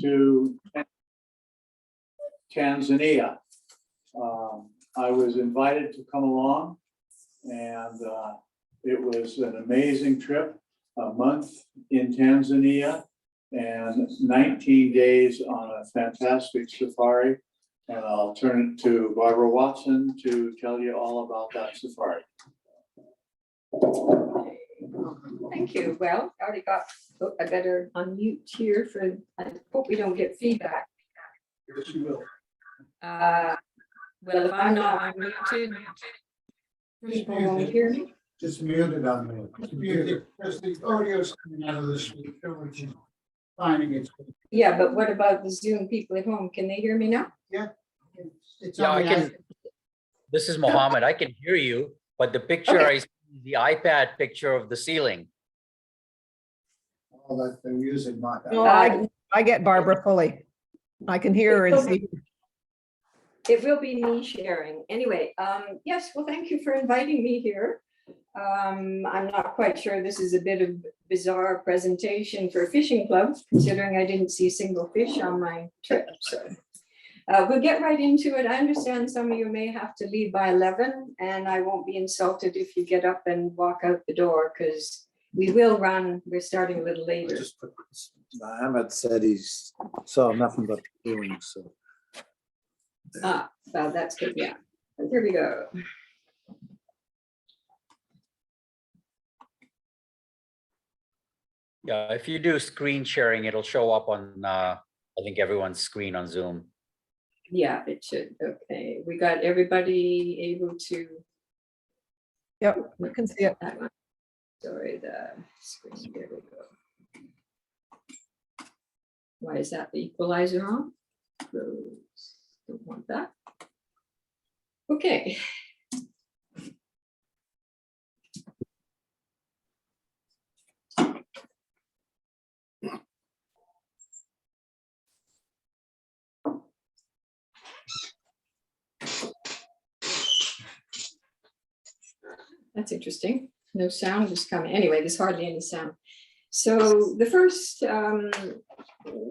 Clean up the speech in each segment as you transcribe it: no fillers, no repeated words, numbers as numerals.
to Tanzania. I was invited to come along, and it was an amazing trip, a month in Tanzania and 19 days on a fantastic safari. And I'll turn it to Barbara Watson to tell you all about that safari. Thank you. Well, I already got, I better unmute here for, I hope we don't get feedback. Yes, you will. Well, if I'm not unmuted, people won't hear me. Just muted on there. It's muted because the audio is coming out of the speaker, which is finding its. Yeah, but what about the Zoom people at home? Can they hear me now? Yeah. It's Yeah, on I the can. This is Mohammed. I can hear you, but the picture Okay. I see is the iPad picture of the ceiling. all that they're using. No, I get Barbara fully. I can hear her and see. It will be me sharing. Anyway, yes, well, thank you for inviting me here. I'm not quite sure, this is a bit of bizarre presentation for a fishing club, considering I didn't see a single fish on my trip, so. We'll get right into it. I understand some of you may have to leave by 11, and I won't be insulted if you get up and walk out the door, because we will run, we're starting a little later. Mohammed said he's saw nothing but feelings, so. Ah, well, that's good, yeah. Here we go. Yeah, if you do screen sharing, it'll show up on, I think everyone's screen on Zoom. Yeah, it should. Okay, we got everybody able to. Yep, we can see it. that one. Sorry, the screen, there we go. Why is that the equalizer on? Close. Don't want that. Okay. That's interesting. No sound is coming. Anyway, there's hardly any sound. So the first,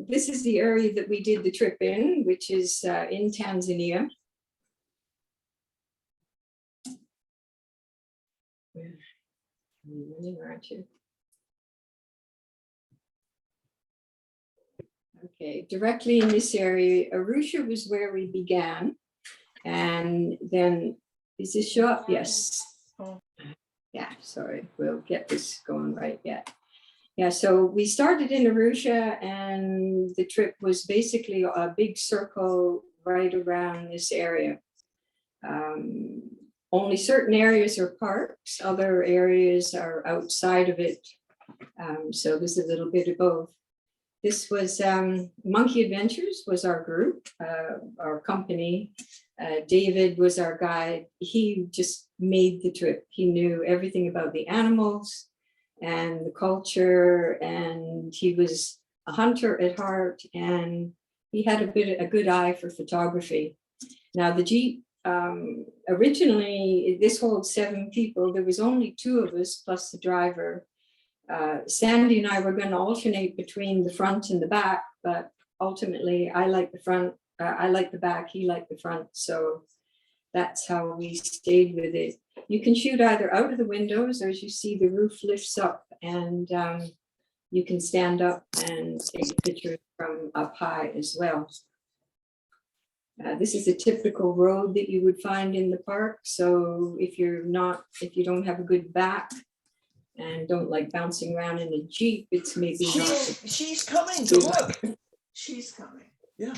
this is the area that we did the trip in, which is in Tanzania. You're winning, aren't you? Okay, directly in this area, Arusha was where we began. And then, is this show up? Yes. Yeah, sorry, we'll get this going right yet. Yeah, so we started in Arusha, and the trip was basically a big circle right around this area. Only certain areas are parks, other areas are outside of it. So there's a little bit of both. This was Monkey Adventures was our group, our company. David was our guide. He just made the trip. He knew everything about the animals and the culture, and he was a hunter at heart, and he had a good eye for photography. Now the Jeep, originally this holds 7 people. There was only 2 of us plus the driver. Sandy and I were going to alternate between the front and the back, but ultimately I like the front, I like the back, he liked the front. So that's how we stayed with it. You can shoot either out of the windows, or as you see, the roof lifts up, and you can stand up and take pictures from up high as well. This is a typical road that you would find in the park. So if you don't have a good back and don't like bouncing around in a Jeep, it's maybe not. She's coming to look. She's coming. Yeah.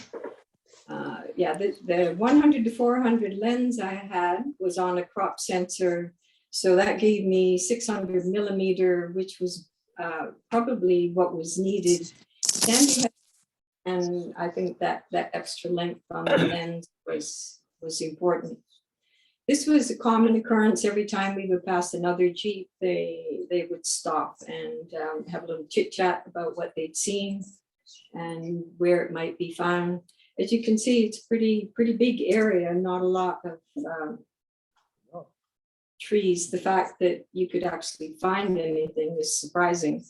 Yeah, the 100 to 400 lens I had was on a crop sensor. So that gave me 600 millimeter, which was probably what was needed. And I think that extra length on the lens was important. This was a common occurrence. Every time we would pass another Jeep, they would stop and have a little chit chat about what they'd seen and where it might be found. As you can see, it's pretty big area, not a lot of trees. The fact that you could actually find anything is surprising.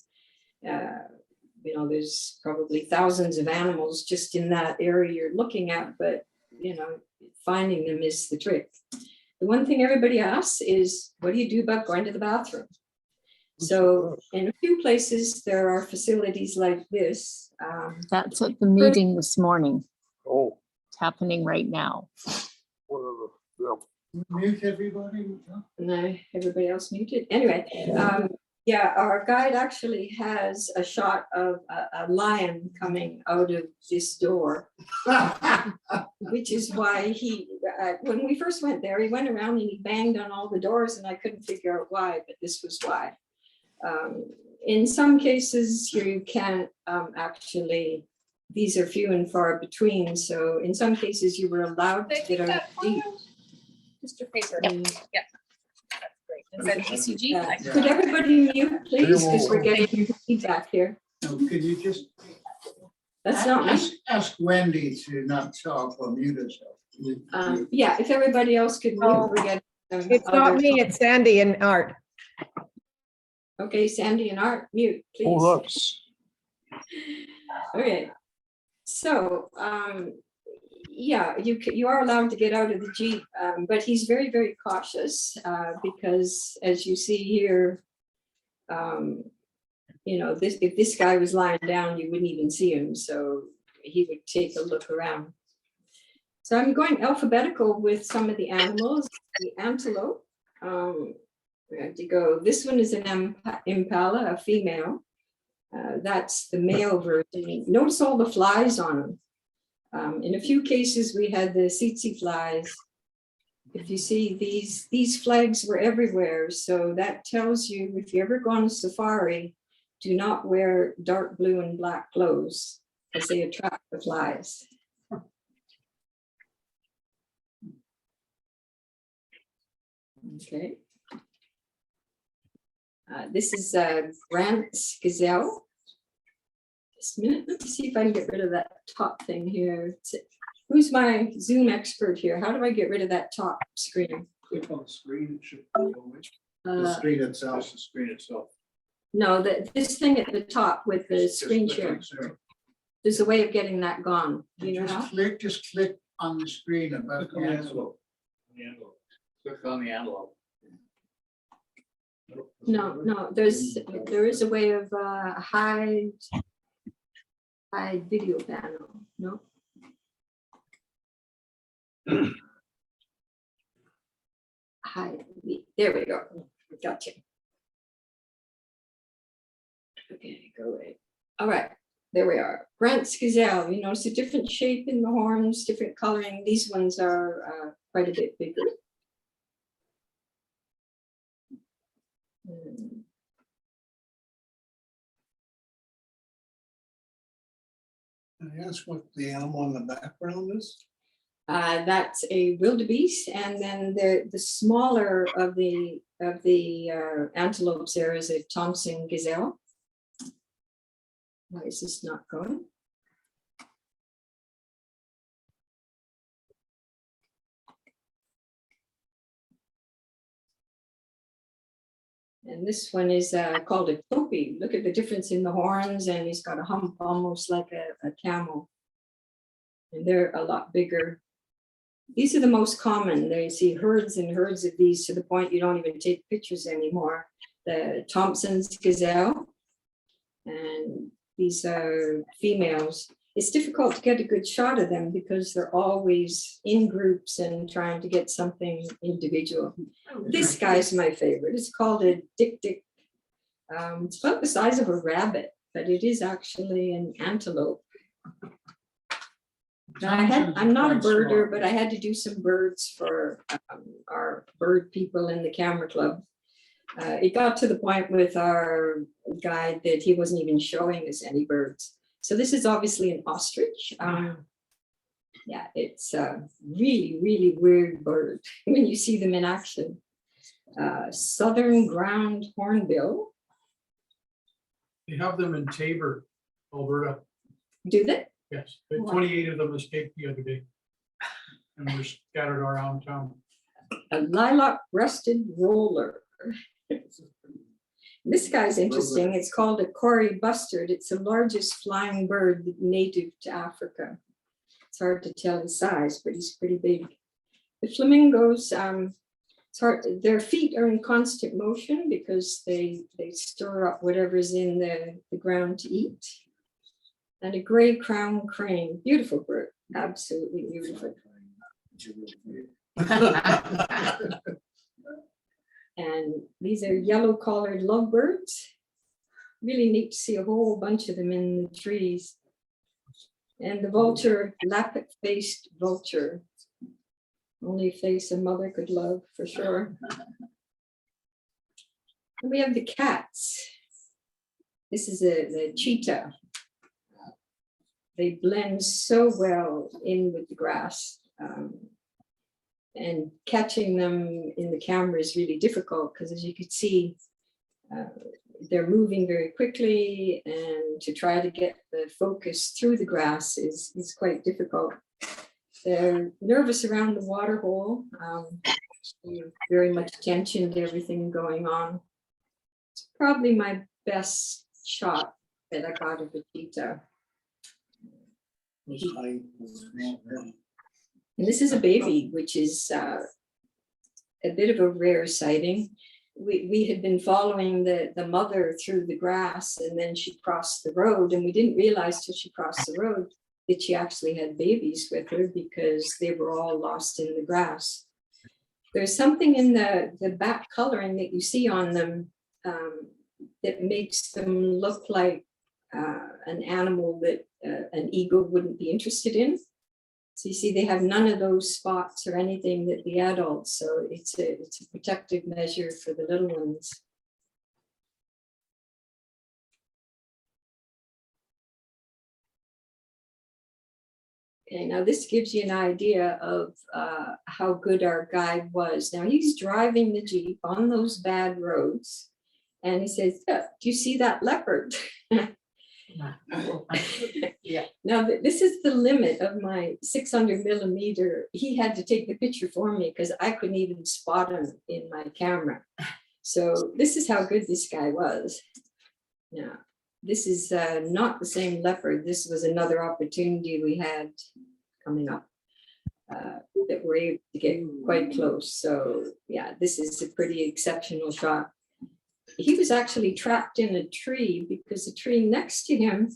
you know, there's probably thousands of animals just in that area you're looking at, but, you know, finding them is the trick. The one thing everybody asks is, what do you do about going to the bathroom? So in a few places, there are facilities like this. That's at the meeting this morning. Oh. It's happening right now. Mute everybody. No, everybody else muted. Anyway, yeah, our guide actually has a shot of a lion coming out of this door, which is why he, when we first went there, he went around and he banged on all the doors and I couldn't figure out why, but this was why. In some cases, you can't actually, these are few and far between. So in some cases, you were allowed to get out of the jeep. Mr. Paper. Mm. Yeah. That's great. Is that ECG? Could everybody mute, please, because we're getting feedback here. No, could you just That's not me. ask Wendy to not talk or mute herself? Yeah, if everybody else could mute, we're getting. It's not me, it's Sandy and Art. Okay, Sandy and Art, mute, please. looks. Okay, so, yeah, you are allowed to get out of the Jeep, but he's very, very cautious, because as you see here, you know, if this guy was lying down, you wouldn't even see him, so he would take a look around. So I'm going alphabetical with some of the animals. The antelope, we have to go, this one is an impala, a female. That's the male version. Notice all the flies on them. In a few cases, we had the tsetse flies. If you see these flags were everywhere. So that tells you if you ever go on a safari, do not wear dark blue and black clothes because they attract the flies. Okay. This is Grant's gazelle. Just a minute, let me see if I can get rid of that top thing here. Who's my Zoom expert here? How do I get rid of that top screen? Click on the screen, it should go away. The Uh, screen itself. Just the screen itself. No, this thing at the top with the screen Just click on share. the screen. There's a way of getting that gone. Do you know how? Just click on the screen about Click the on the envelope. envelope. The envelope. Click on the envelope. No, there is a way of hide video panel. No. Hide. There we go. Gotcha. Okay, go away. All right, there we are. Grant's gazelle. You notice a different shape in the horns, different coloring. These ones are quite a bit bigger. Can I ask what the animal in the background is? That's a wildebeest, and then the smaller of the antelopes there is a Thompson gazelle. Why is this not going? And this one is called a topi. Look at the difference in the horns, and he's got a hump almost like a camel. And they're a lot bigger. These are the most common. They see herds and herds of these to the point you don't even take pictures anymore. The Thompson's gazelle, and these are females. It's difficult to get a good shot of them because they're always in groups and trying to get something individual. This guy's my favorite. It's called a dik-dik. It's about the size of a rabbit, but it is actually an antelope. I'm not a birder, but I had to do some birds for our bird people in the camera club. It got to the point with our guide that he wasn't even showing us any birds. So this is obviously an ostrich. Yeah, it's a really, really weird bird when you see them in action. Southern ground hornbill. They have them in Tabor, Alberta. Do they? Yes, Wow. 28 of them escaped the other day. And they're scattered around town. A lilac breasted roller. This guy's interesting. It's called a Cory bustard. It's the largest flying bird native to Africa. It's hard to tell his size, but he's pretty big. The flamingos, it's hard, their feet are in constant motion because they store up whatever's in the ground to eat. And a gray crown crane, beautiful bird, absolutely beautiful. And these are yellow-collared lovebirds. Really neat to see a whole bunch of them in the trees. And the vulture, lappet-faced vulture. Only face a mother could love, for sure. And we have the cats. This is the cheetah. They blend so well in with the grass. And catching them in the camera is really difficult because, as you could see, they're moving very quickly, and to try to get the focus through the grass is quite difficult. They're nervous around the water hole, very much attention to everything going on. It's probably my best shot that I got of a cheetah. And this is a baby, which is a bit of a rare sighting. We had been following the mother through the grass, and then she crossed the road, and we didn't realize till she crossed the road that she actually had babies with her because they were all lost in the grass. There's something in the back coloring that you see on them that makes them look like an animal that an eagle wouldn't be interested in. So you see, they have none of those spots or anything that the adults, so it's a protective measure for the little ones. Okay, now this gives you an idea of how good our guide was. Now he's driving the Jeep on those bad roads, and he says, "Yeah, do you see that leopard?" Yeah. Now, this is the limit of my 600 millimeter. He had to take the picture for me because I couldn't even spot him in my camera. So this is how good this guy was. Now, this is not the same leopard. This was another opportunity we had coming up that we're able to get quite close. So yeah, this is a pretty exceptional shot. He was actually trapped in a tree because the tree next to him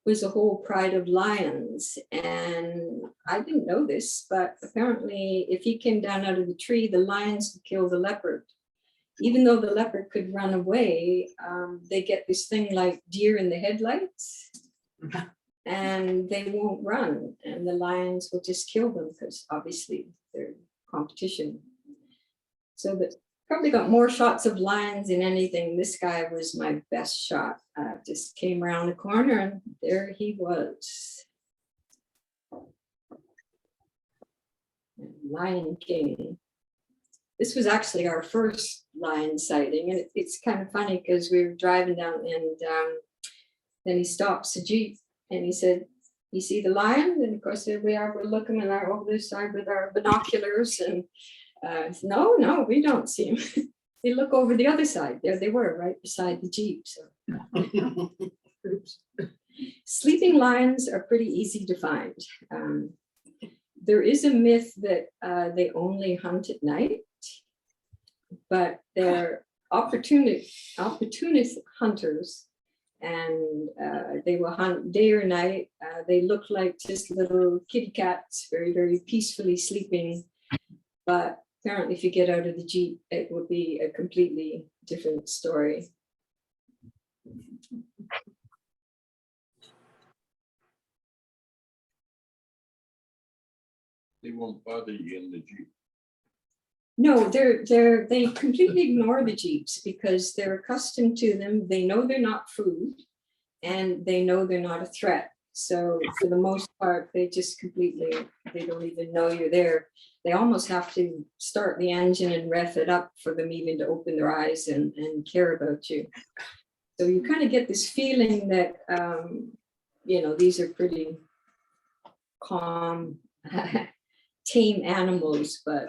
was a whole pride of lions. And I didn't know this, but apparently if he came down out of the tree, the lions would kill the leopard. Even though the leopard could run away, they get this thing like deer in the headlights, and they won't run, and the lions will just kill them because obviously they're competition. So that probably got more shots of lions than anything. This guy was my best shot. Just came around the corner and there he was. Lion King. This was actually our first lion sighting, and it's kind of funny because we were driving down, and then he stops the Jeep and he said, "You see the lion?" And of course there we are, we're looking on our over this side with our binoculars, and no, we don't see him. They look over the other side. There they were, right beside the Jeep. So sleeping lions are pretty easy to find. There is a myth that they only hunt at night, but they're opportunist hunters, and they will hunt day or night. They look like just little kitty cats, very, very peacefully sleeping. But apparently if you get out of the Jeep, it would be a completely different story. They won't bother you in the Jeep. No, they completely ignore the Jeeps because they're accustomed to them. They know they're not food, and they know they're not a threat. So for the most part, they just completely, they don't even know you're there. They almost have to start the engine and rev it up for them even to open their eyes and care about you. So you kind of get this feeling that, these are pretty calm, tame animals, but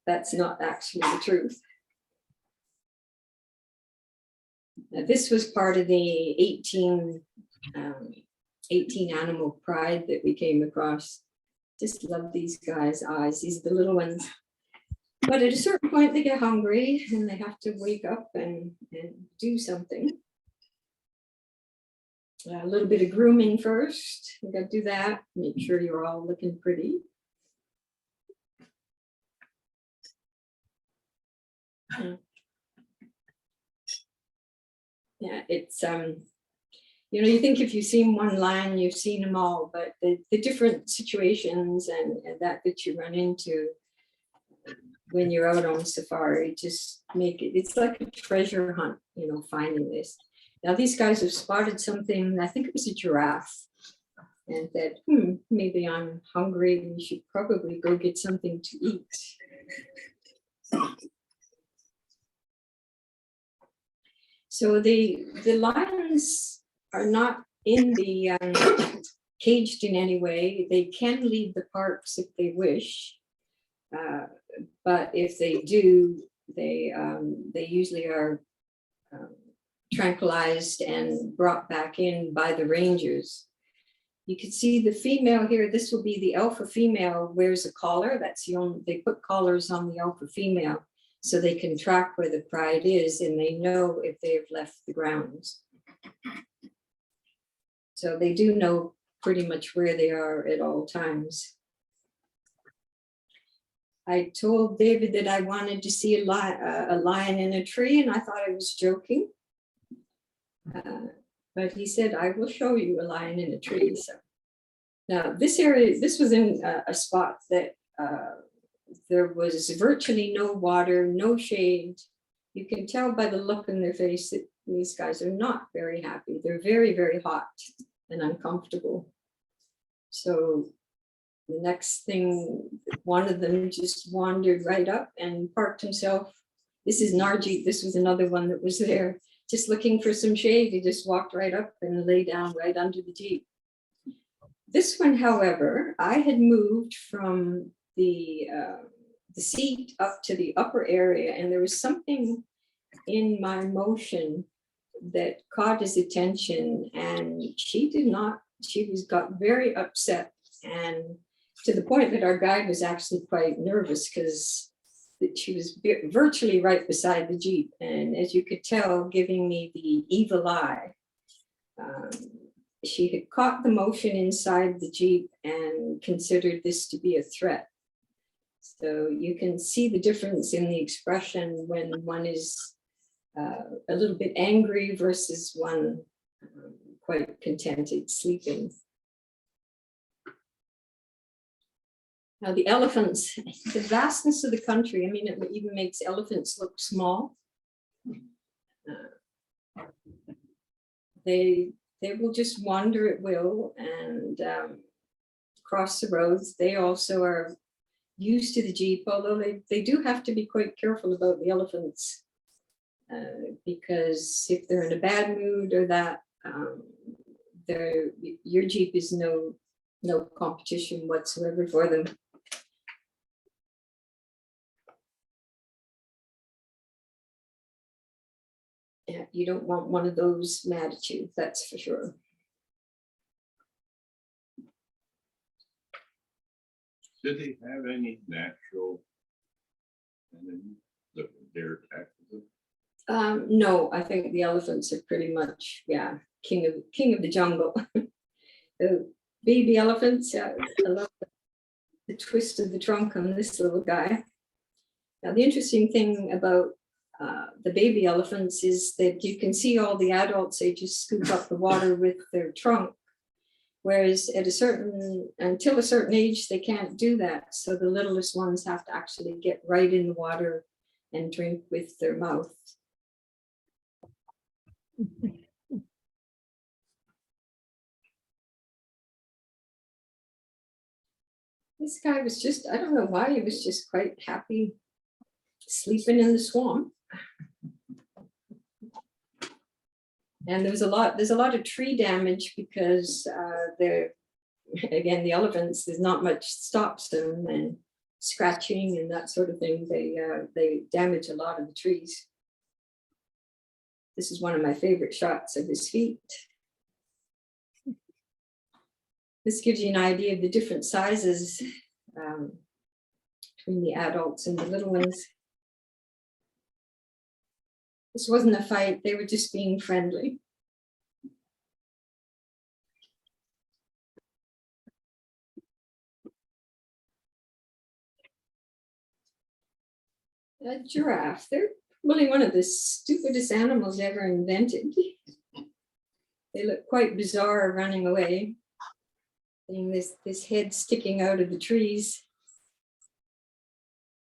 that's not actually the truth. This was part of the 18 animal pride that we came across. Just love these guys' eyes. These are the little ones. But at a certain point, they get hungry and they have to wake up and do something. A little bit of grooming first. We got to do that. Make sure you're all looking pretty. Yeah, it's you know, you think if you've seen one lion, you've seen them all, but the different situations and that you run into when you're out on safari just make it, it's like a treasure hunt, you know, finding this. Now these guys have spotted something, I think it was a giraffe, and said, maybe I'm hungry, we should probably go get something to eat. So the lions are not in the caged in any way. They can leave the parks if they wish, but if they do, they usually are tranquilized and brought back in by the rangers. You can see the female here. This will be the alpha female wears a collar. That's the only, they put collars on the alpha female so they can track where the pride is and they know if they have left the grounds. So they do know pretty much where they are at all times. I told David that I wanted to see a lion in a tree, and I thought I was joking. But he said, I will show you a lion in a tree. So now this area, this was in a spot that there was virtually no water, no shade. You can tell by the look in their face that these guys are not very happy. They're very, very hot and uncomfortable. So the next thing, one of them just wandered right up and parked himself. This is Narjeet. This was another one that was there, just looking for some shade. He just walked right up and lay down right under the Jeep. This one, however, I had moved from the seat up to the upper area, and there was something in my motion that caught his attention, and she did not, got very upset, and to the point that our guide was actually quite nervous because she was virtually right beside the Jeep, and as you could tell, giving me the evil eye. She had caught the motion inside the Jeep and considered this to be a threat. So you can see the difference in the expression when one is a little bit angry versus one quite contented, sleeping. Now the elephants, the vastness of the country, I mean, it even makes elephants look small. They will just wander at will and cross the roads. They also are used to the Jeep, although they do have to be quite careful about the elephants because if they're in a bad mood or that, your Jeep is no competition whatsoever for them. Yeah, you don't want one of those mad at you, that's for sure. Did they have any natural enemies that would dare attack them? No, I think the elephants are pretty much, yeah, king of the jungle. The baby elephants, I love the twist of the trunk on this little guy. Now, the interesting thing about the baby elephants is that you can see all the adults, they just scoop up the water with their trunk. Whereas until a certain age, they can't do that. So the littlest ones have to actually get right in the water and drink with their mouth. This guy was just, I don't know why, he was just quite happy sleeping in the swamp. And there's a lot of tree damage because again, the elephants, there's not much stops them, and scratching and that sort of thing. They damage a lot of the trees. This is one of my favorite shots of his feet. This gives you an idea of the different sizes between the adults and the little ones. This wasn't a fight, they were just being friendly. A giraffe, they're really one of the stupidest animals ever invented. They look quite bizarre running away. Seeing this head sticking out of the trees.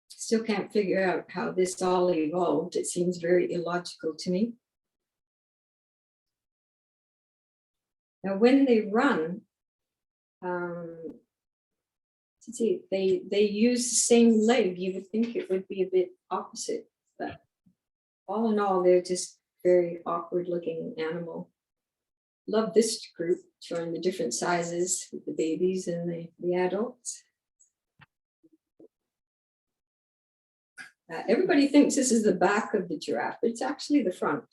Still can't figure out how this all evolved. It seems very illogical to me. Now, when they run, they use the same leg. You would think it would be a bit opposite, but all in all, they're just very awkward looking animal. Love this group, showing the different sizes with the babies and the adults. Everybody thinks this is the back of the giraffe, but it's actually the front.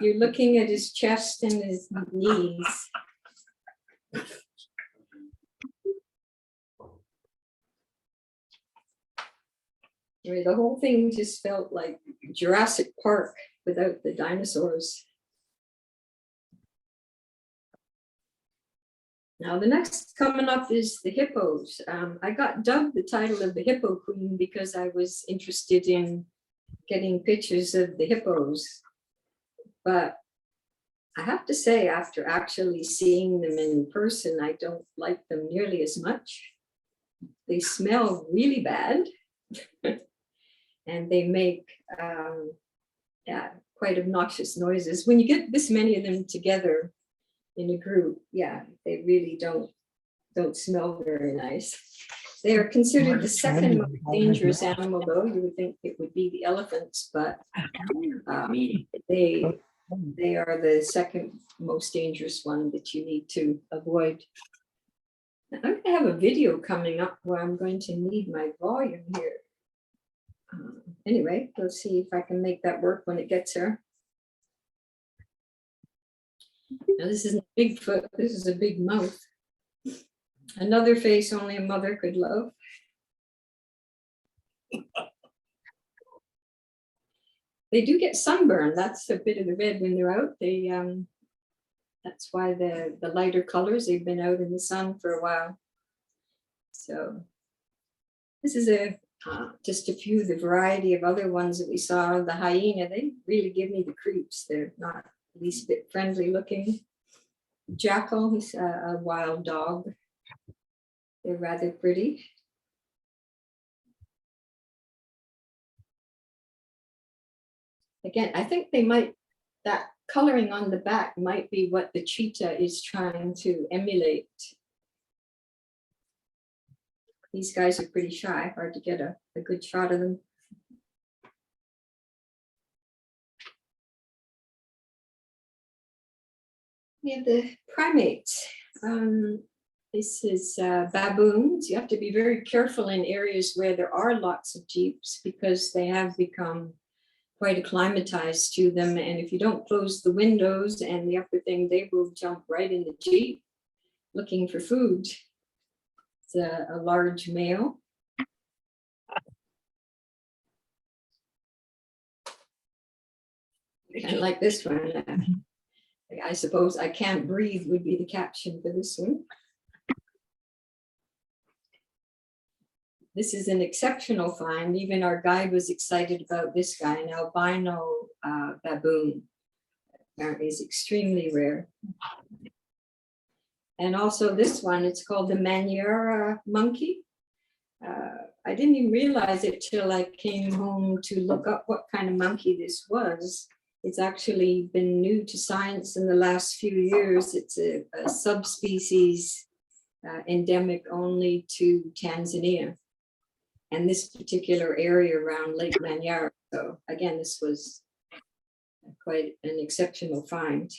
You're looking at his chest and his knees. I mean, the whole thing just felt like Jurassic Park without the dinosaurs. Now, the next coming up is the hippos. I got dubbed the title of the Hippo Queen because I was interested in getting pictures of the hippos. But I have to say, after actually seeing them in person, I don't like them nearly as much. They smell really bad. And they make quite obnoxious noises. When you get this many of them together in a group, they really don't smell very nice. They are considered the second most dangerous animal, though. You would think it would be the elephants, but they are the second most dangerous one that you need to avoid. Now, I'm going to have a video coming up where I'm going to need my volume here. Anyway, we'll see if I can make that work when it gets here. Now, this isn't Bigfoot, this is a big mouth. Another face only a mother could love. They do get sunburn. That's a bit of the red when they're out. They that's why the lighter colors, they've been out in the sun for a while. So this is just a few of the variety of other ones that we saw. The hyena, they really give me the creeps. They're not the least bit friendly looking. Jackal is a wild dog. They're rather pretty. Again, I think that coloring on the back might be what the cheetah is trying to emulate. These guys are pretty shy, hard to get a good shot of them. We have the primates. This is baboons. You have to be very careful in areas where there are lots of jeeps because they have become quite acclimatized to them. And if you don't close the windows and the upper thing, they will jump right in the jeep looking for food. It's a large male. Kind of like this one. I suppose I can't breathe would be the caption for this one. This is an exceptional find. Even our guide was excited about this guy, an albino baboon. Apparently is extremely rare. And also this one, it's called the Maniera monkey. I didn't even realize it till I came home to look up what kind of monkey this was. It's actually been new to science in the last few years. It's a subspecies endemic only to Tanzania and this particular area around Lake Manyara. So again, this was quite an exceptional find.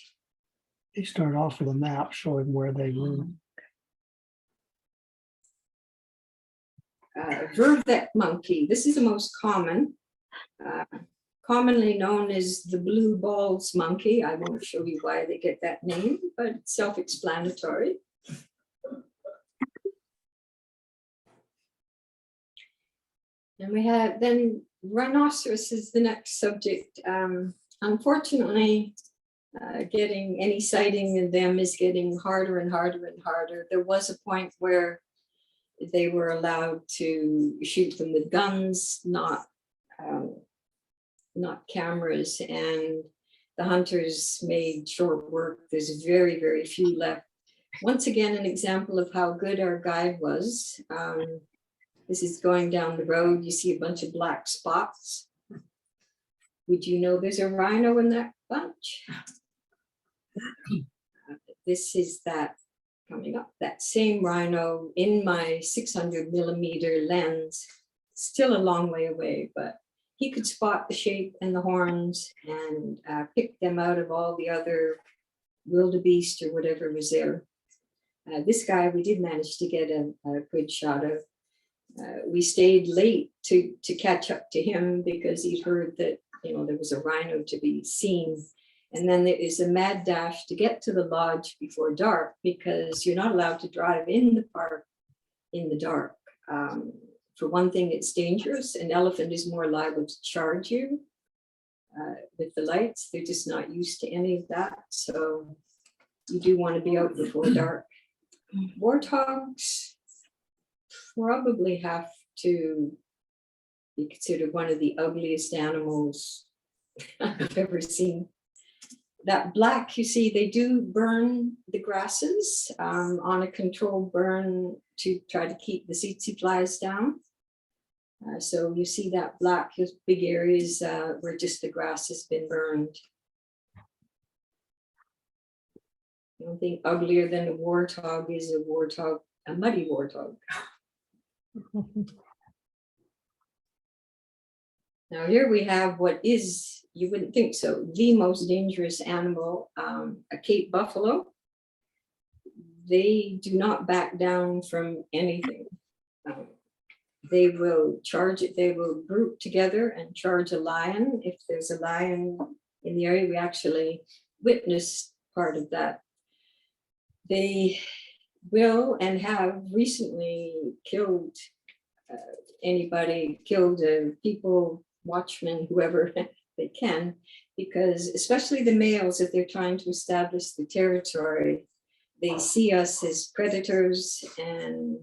They start off with a map showing where they were. Vervet monkey. This is the most common. commonly known as the blue balls monkey. I won't show you why they get that name, but it's self-explanatory. And we have then rhinoceros is the next subject. Unfortunately, getting any sighting of them is getting harder and harder and harder. There was a point where they were allowed to shoot them with guns, not cameras, and the hunters made short work. There's very, very few left. Once again, an example of how good our guide was. This is going down the road. You see a bunch of black spots. Would you know there's a rhino in that bunch? This is that coming up, that same rhino in my 600mm lens, still a long way away, but he could spot the shape and the horns and pick them out of all the other wildebeest or whatever was there. This guy, we did manage to get a good shot of. We stayed late to catch up to him because he'd heard that, you know, there was a rhino to be seen. And then there is a mad dash to get to the lodge before dark because you're not allowed to drive in the park in the dark. For one thing, it's dangerous. An elephant is more liable to charge you with the lights. They're just not used to any of that. So you do want to be out before dark. Warthogs probably have to be considered one of the ugliest animals I've ever seen. That black, you see, they do burn the grasses on a controlled burn to try to keep the tsetse flies down. So you see that black, those big areas where just the grass has been burned. The only thing uglier than a warthog is a muddy warthog. Now here we have what is, you wouldn't think so, the most dangerous animal, a Cape buffalo. They do not back down from anything. They will charge it, they will group together and charge a lion. If there's a lion in the area, we actually witnessed part of that. They will and have recently killed people, watchmen, whoever they can, because especially the males, if they're trying to establish the territory, they see us as predators and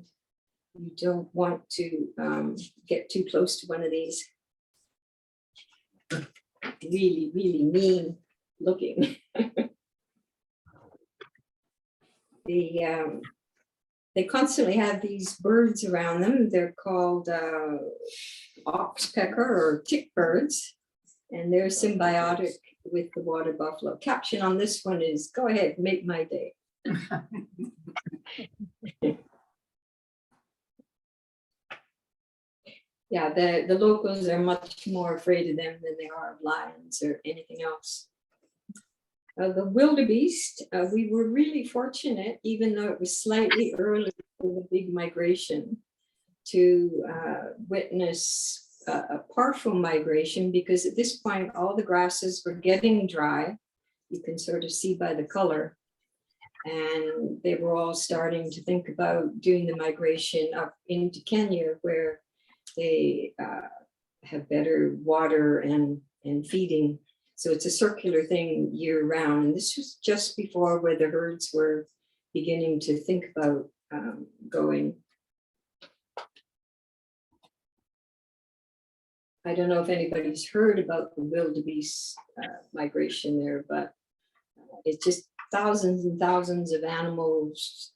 you don't want to get too close to one of these. Really, really mean looking. They constantly have these birds around them. They're called oxpecker or tick birds, and they're symbiotic with the water buffalo. Caption on this one is, go ahead, make my day. Yeah, the locals are much more afraid of them than they are of lions or anything else. The wildebeest, we were really fortunate, even though it was slightly early for the big migration, to witness a partial migration, because at this point, all the grasses were getting dry. You can sort of see by the color. And they were all starting to think about doing the migration up into Kenya, where they have better water and feeding. So it's a circular thing year round. And this was just before where the herds were beginning to think about going. I don't know if anybody's heard about the wildebeest migration there, but it's just thousands and thousands of animals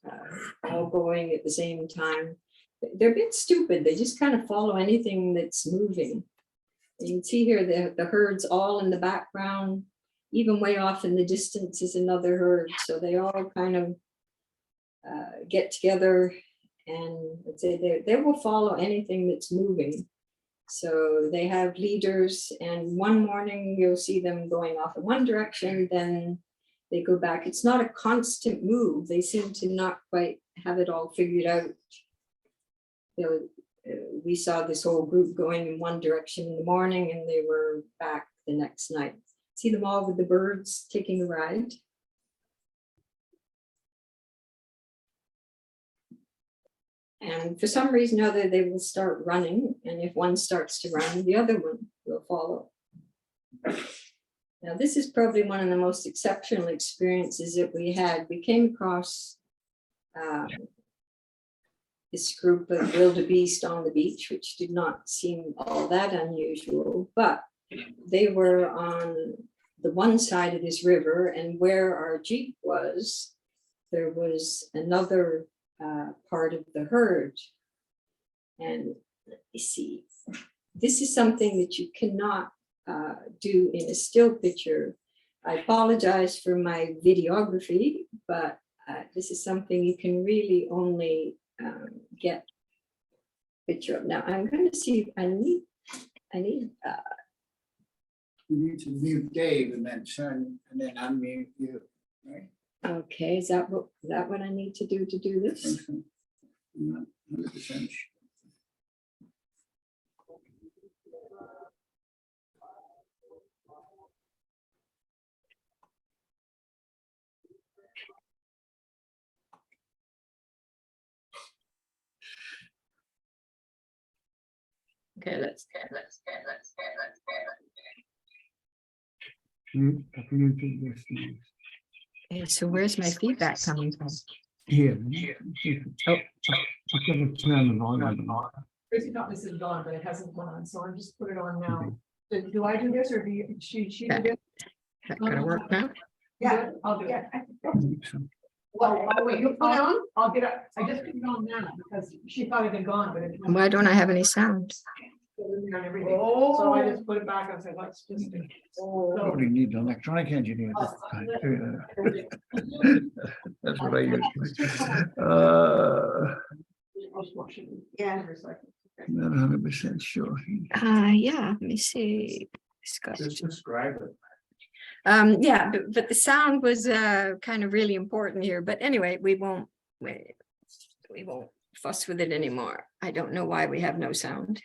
all going at the same time. They're a bit stupid. They just kind of follow anything that's moving. You can see here the herds all in the background, even way off in the distance is another herd. So they all kind of get together and let's say they will follow anything that's moving. So they have leaders, and one morning you'll see them going off in one direction, then they go back. It's not a constant move. They seem to not quite have it all figured out. We saw this whole group going in one direction in the morning and they were back the next night. See them all with the birds taking a ride. And for some reason or other, they will start running. And if one starts to run, the other one will follow. Now, this is probably one of the most exceptional experiences that we had. We came across this group of wildebeest on the beach, which did not seem all that unusual, but they were on the one side of this river, and where our Jeep was, there was another part of the herd. And let me see, this is something that you cannot do in a still picture. I apologize for my videography, but this is something you can really only get a picture of. Now I'm going to see if I need You need to mute Dave and then and then unmute you, right? okay, is that what I need to do this? I'm not 100% sure. Okay, let's okay, so where's my feedback coming from? Here. Oh. Tracy thought this is gone, but it hasn't gone on, so I'm just put it on now. Do I do this or do you, she do this? That gonna work now? Yeah, I'll do it. Well, wait, you put it on? I'll get it. I just put it on now because she thought it had gone, but it. Why don't I have any sound? So I just put it back and said, let's just. Probably need an electronic engineer this time. That's what I use. Yeah. Not 100% sure. Yeah, let me see. Scott. Just describe it. Yeah, but the sound was kind of really important here. But anyway, we won't fuss with it anymore. I don't know why we have no sound.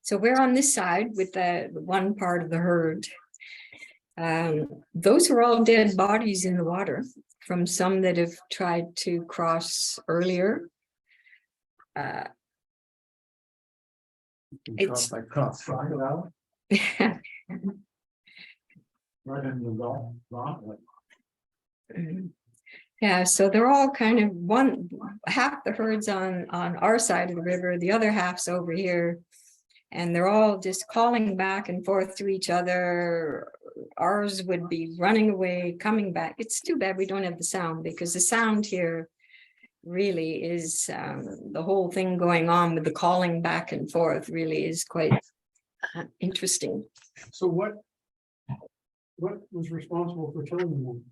So we're on this side with the one part of the herd. Those are all dead bodies in the water from some that have tried to cross earlier. It's Like cross, right? Right in the wrong. Yeah, so they're all kind of half the herd's on our side of the river, the other half's over here. And they're all just calling back and forth to each other. Ours would be running away, coming back. It's too bad we don't have the sound, because the sound here really is the whole thing going on with the calling back and forth really is quite interesting. So what was responsible for killing them?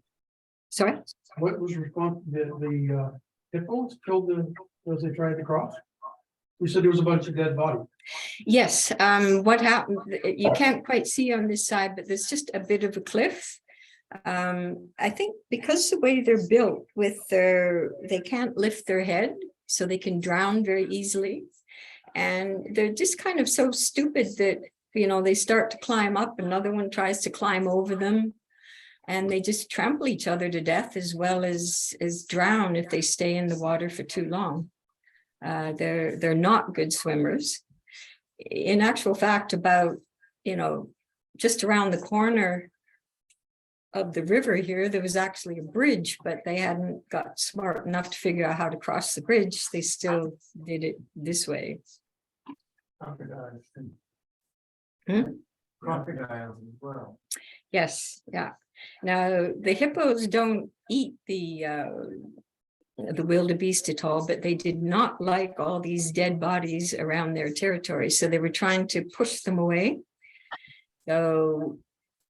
Sorry? What was responsible, the hippos killed as they tried to cross? You said there was a bunch of dead bodies. Yes, what happened, you can't quite see on this side, but there's just a bit of a cliff. I think because the way they're built with they can't lift their head, so they can drown very easily. And they're just kind of so stupid that, they start to climb up, another one tries to climb over them, and they just trample each other to death as well as drown if they stay in the water for too long. They're not good swimmers. In actual fact, about, just around the corner of the river here, there was actually a bridge, but they hadn't got smart enough to figure out how to cross the bridge. They still did it this way. Crocodiles. Hmm? Crocodiles as well. Yes, yeah. Now, the hippos don't eat the wildebeest at all, but they did not like all these dead bodies around their territory. So they were trying to push them away. So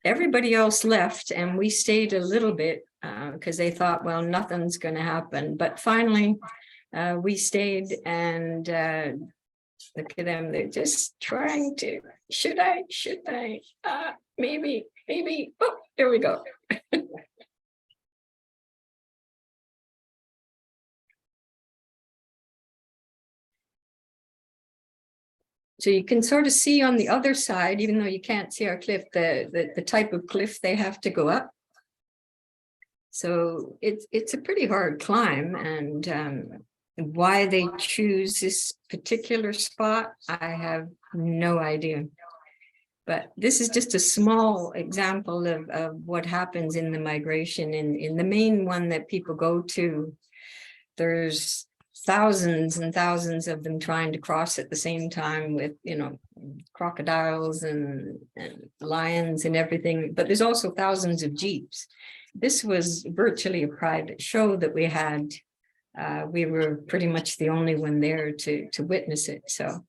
everybody else left and we stayed a little bit because they thought, well, nothing's going to happen. But finally, we stayed and look at them. They're just trying to, should I? Maybe. Oh, there we go. So you can sort of see on the other side, even though you can't see our cliff, the type of cliff they have to go up. So it's a pretty hard climb, and why they choose this particular spot, I have no idea. But this is just a small example of what happens in the migration. In the main one that people go to, there's thousands and thousands of them trying to cross at the same time with, crocodiles and lions and everything. But there's also thousands of jeeps. This was virtually a private show that we had. We were pretty much the only one there to witness it. So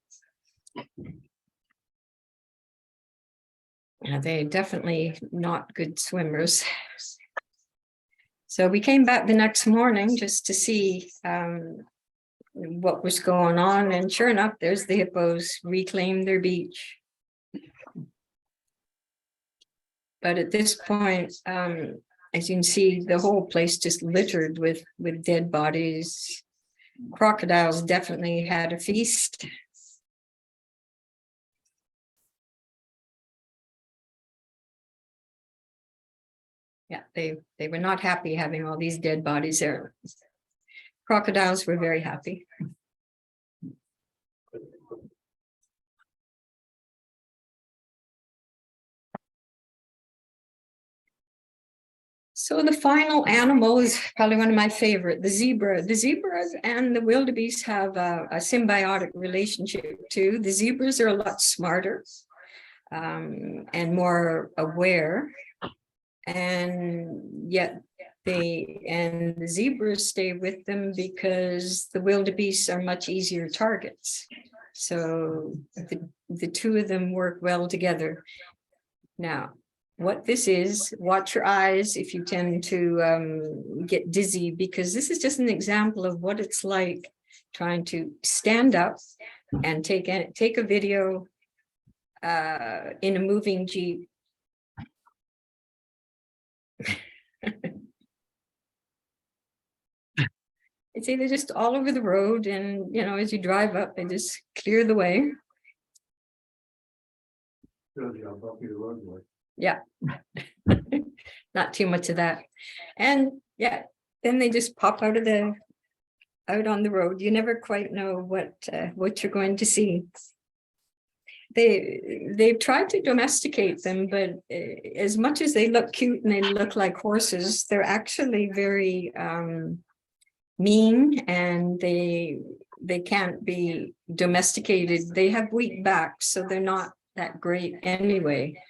they're definitely not good swimmers. So we came back the next morning just to see what was going on. And sure enough, there's the hippos reclaim their beach. But at this point, as you can see, the whole place just littered with dead bodies. Crocodiles definitely had a feast. Yeah, they were not happy having all these dead bodies there. Crocodiles were very happy. So the final animal is probably one of my favorite, the zebra. The zebras and the wildebeest have a symbiotic relationship too. The zebras are a lot smarter and more aware. And yet the zebras stay with them because the wildebeests are much easier targets. So the two of them work well together. Now, what this is, watch your eyes if you tend to get dizzy, because this is just an example of what it's like trying to stand up and take a video in a moving Jeep. It's either just all over the road, and as you drive up, they just clear the way. Yeah. Not too much of that. And yeah, then they just pop out on the road. You never quite know what you're going to see. They've tried to domesticate them, but as much as they look cute and they look like horses, they're actually very mean, and they can't be domesticated. They have weak backs, so they're not that great anyway.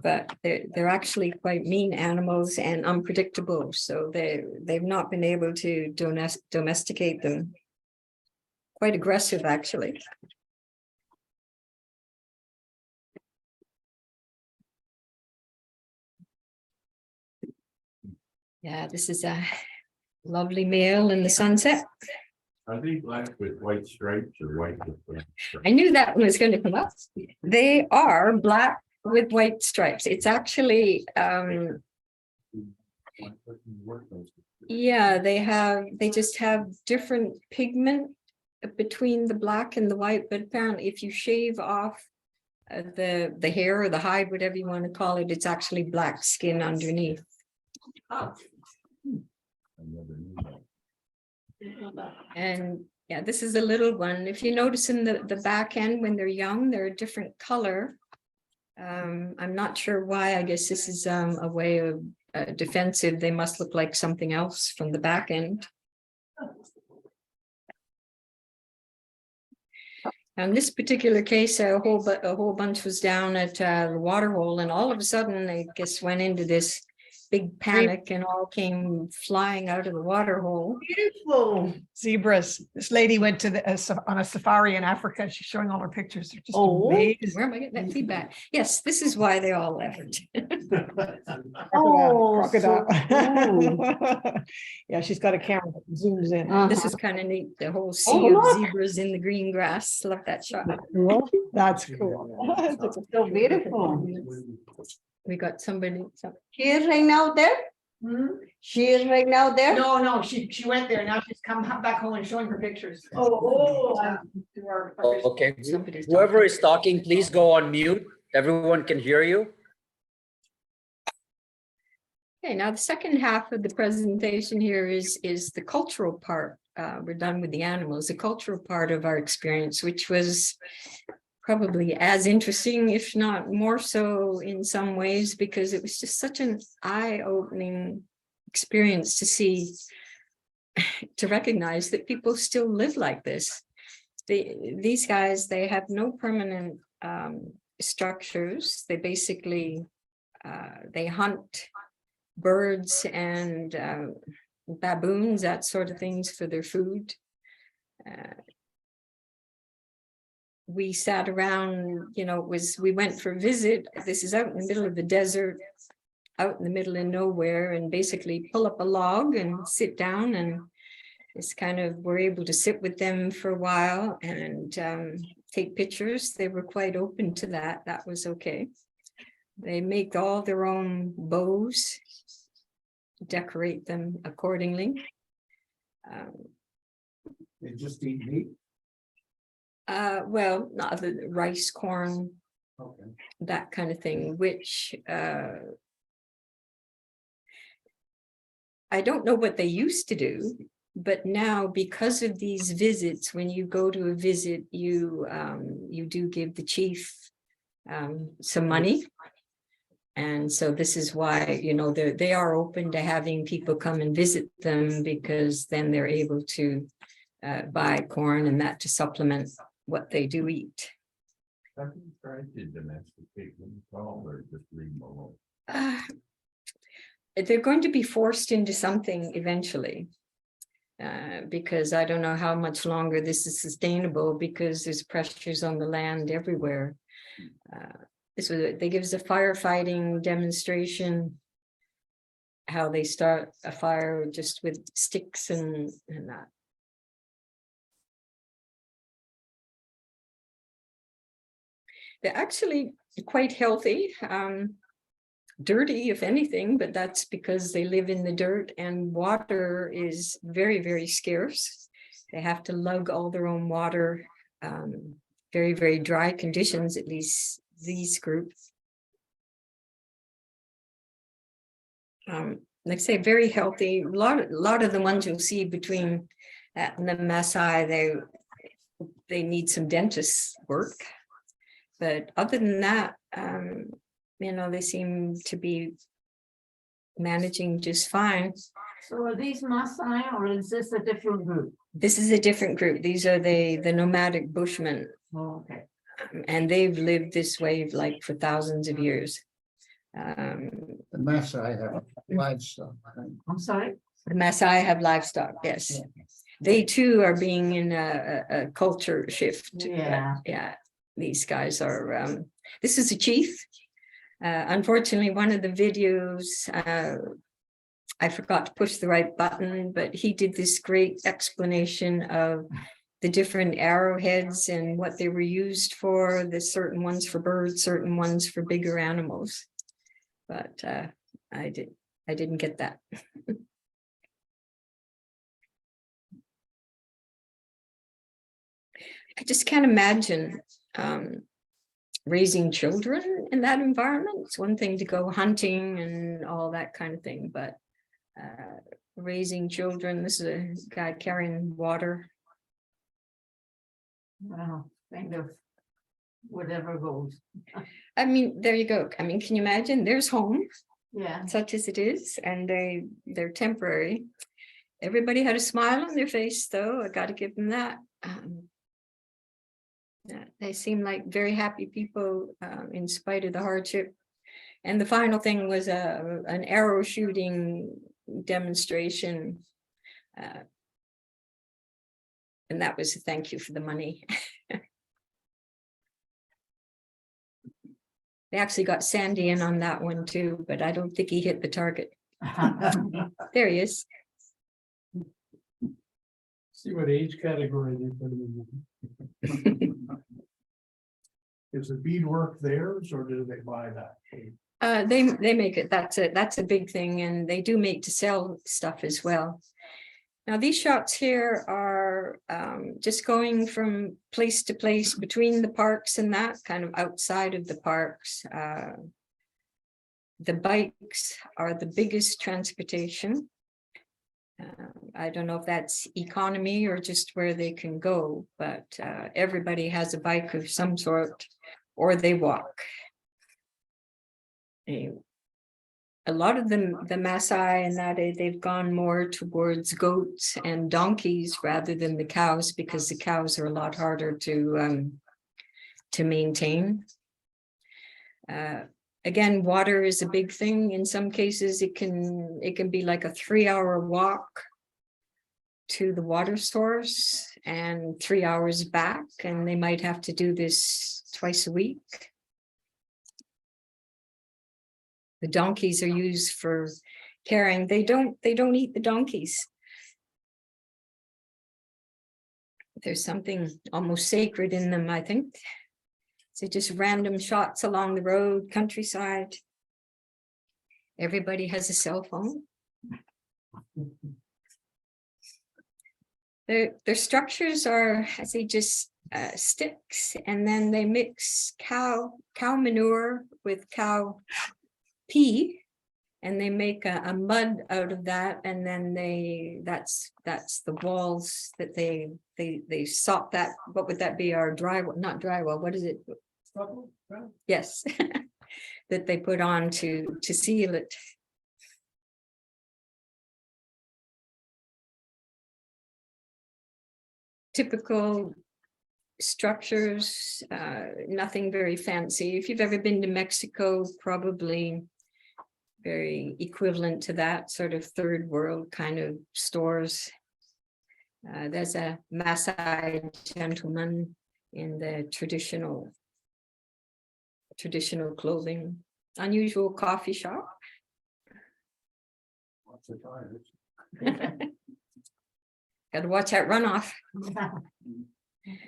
But they're actually quite mean animals and unpredictable. So they've not been able to domesticate them. Quite aggressive, actually. Yeah, this is a lovely male in the sunset. Are they black with white stripes or white with black stripes? I knew that one was going to come up. They are black with white stripes. It's actually yeah, they just have different pigment between the black and the white, but apparently if you shave off the hair or the hide, whatever you want to call it, it's actually black skin underneath. And yeah, this is a little one. If you notice in the back end when they're young, they're a different color. I'm not sure why. I guess this is a way of defensive. They must look like something else from the back end. In this particular case, a whole bunch was down at the water hole, and all of a sudden they just went into this big panic and all came flying out of the water hole. Beautiful zebras. This lady went to on a safari in Africa. She's showing all her pictures. They're just amazing. Where am I getting that feedback? Yes, this is why they all left. Crocodile. Yeah, she's got a camera that zooms in. This is kind of neat. The whole sea of zebras in the green grass. Love that shot. That's cool. So beautiful. We got somebody. Here right now there? She is right now there? No, she went there. Now she's come back home and showing her pictures. Okay, Somebody's whoever talking. is talking, please go on mute. Everyone can hear you. Okay, now the second half of the presentation here is the cultural part. We're done with the animals, the cultural part of our experience, which was probably as interesting, if not more so in some ways, because it was just such an eye-opening experience to see, to recognize that people still live like this. These guys, they have no permanent structures. They basically, they hunt birds and baboons, that sort of things for their food. We sat around, you know, we went for a visit. This is out in the middle of the desert, out in the middle of nowhere, and basically pull up a log and sit down, and it's kind of, we're able to sit with them for a while and take pictures. They were quite open to that. That was okay. They make all their own bows, decorate them accordingly. They just eat meat. Well, not the rice, corn, Okay. that kind of thing, which I don't know what they used to do, but now because of these visits, when you go to a visit, you do give the chief some money. And so this is why, you know, they are open to having people come and visit them, because then they're able to buy corn and that to supplement what they do eat. Have you tried to domesticate them at all, or just leave them alone? They're going to be forced into something eventually, because I don't know how much longer this is sustainable, because there's pressures on the land everywhere. They give us a firefighting demonstration, how they start a fire just with sticks and that. They're actually quite healthy, dirty if anything, but that's because they live in the dirt and water is very, very scarce. They have to lug all their own water, very, very dry conditions, at least these groups. Like I say, very healthy. A lot of the ones you'll see between and the Maasai, they need some dentist work. But other than that, you know, they seem to be managing just fine. So are these Maasai or is this a different group? This is a different group. These are the nomadic bushmen. Oh, okay. And they've lived this way like for thousands of years. The Maasai have livestock. I'm sorry? The Maasai have livestock, yes. They too are being in a culture shift. Yeah. Yeah, these guys are, this is a chief. Unfortunately, one of the videos, I forgot to push the right button, but he did this great explanation of the different arrowheads and what they were used for, the certain ones for birds, certain ones for bigger animals. But I didn't get that. I just can't imagine raising children in that environment. It's one thing to go hunting and all that kind of thing, but raising children, this is a guy carrying water. Well, kind of whatever goes. I mean, there you go. I mean, can you imagine? There's home, Yeah. such as it is, and they're temporary. Everybody had a smile on their face, though. I got to give them that. They seem like very happy people in spite of the hardship. And the final thing was an arrow shooting demonstration. And that was a thank you for the money. They actually got Sandy in on that one too, but I don't think he hit the target. There he is. See what age category they put him in. Is the beadwork theirs or do they buy that? They make it, that's a big thing, and they do make to sell stuff as well. Now, these shots here are just going from place to place between the parks and that, kind of outside of the parks. The bikes are the biggest transportation. I don't know if that's economy or just where they can go, but everybody has a bike of some sort, or they walk. A lot of them, the Maasai and that, they've gone more towards goats and donkeys rather than the cows, because the cows are a lot harder to maintain. Again, water is a big thing. In some cases, it can be like a 3-hour walk to the water source and 3 hours back, and they might have to do this twice a week. The donkeys are used for carrying. They don't eat the donkeys. There's something almost sacred in them, I think. So just random shots along the road, countryside. Everybody has a cell phone. Their structures are, I say, just sticks, and then they mix cow manure with cow pea, and they make a mud out of that, and then that's the walls that they sop that. What would that be? Our drywall, not drywall, what is it? Yes. That they put on to seal it. Typical structures, nothing very fancy. If you've ever been to Mexico, probably very equivalent to that sort of third world kind of stores. There's a Maasai gentleman in the traditional clothing. Unusual coffee shop. Got to watch that runoff.